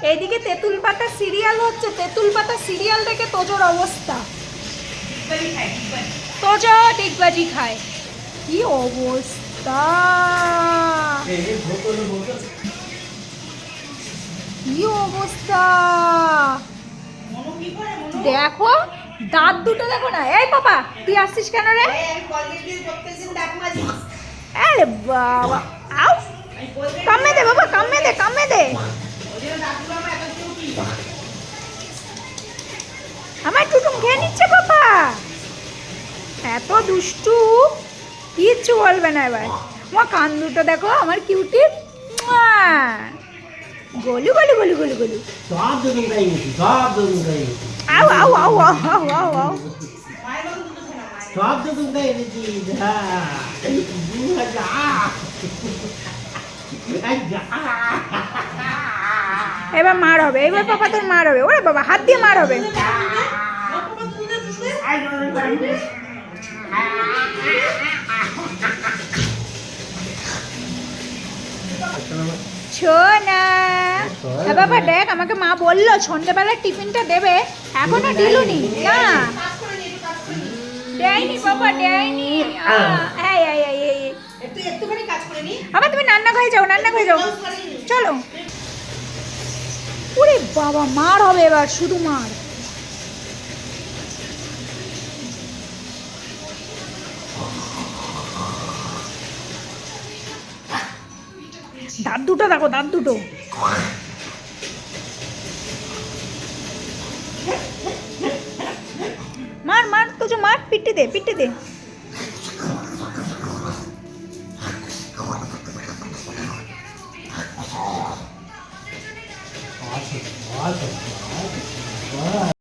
এইদিকে তেঁতুল পাতা সিরিয়াল হচ্ছে, তেঁতুল পাতা সিরিয়াল দেখে তোজোর অবস্থা। তোজো ডিগবাজি খায়, কি অবস্থা, কি অবস্থা দেখো, দাঁত দুটো দেখো না। এই পাপা তুই আসছিস কেন রে? আরে বাবা, আউ কামে দে বাবা, কামে দে, কামে দে। আমার টুটুম খেয়ে নিচ্ছে পাপা, এত দুষ্টু, কিচ্ছু বলবে না এবার। আমার কান দুটো দেখো, আমার কিউটি, গলু গলু গলু গলু গলু, আউ আউ আউ আউ আউ আউ আউ। সব দুধ দেয় এবার মার হবে, এবার পাপা তোর মার হবে। ওরে বাবা, হাত দিয়ে মার হবে। সোনা, বাবা দেখ, আমাকে মা বললো সন্ধ্যাবেলার টিফিনটা দেবে, এখনো দিলুনি না, দেয়নি বাবা, দেয়নি। আবার তুমি রান্না ঘরে যাও, রান্না ঘরে যাও, চলো। ওরে বাবা, মার হবে এবার, শুধু মার। দাঁত দুটো দেখো, দাঁত দুটো। মার মার, তো মার, পিটে দে, পিটে দে। awesome.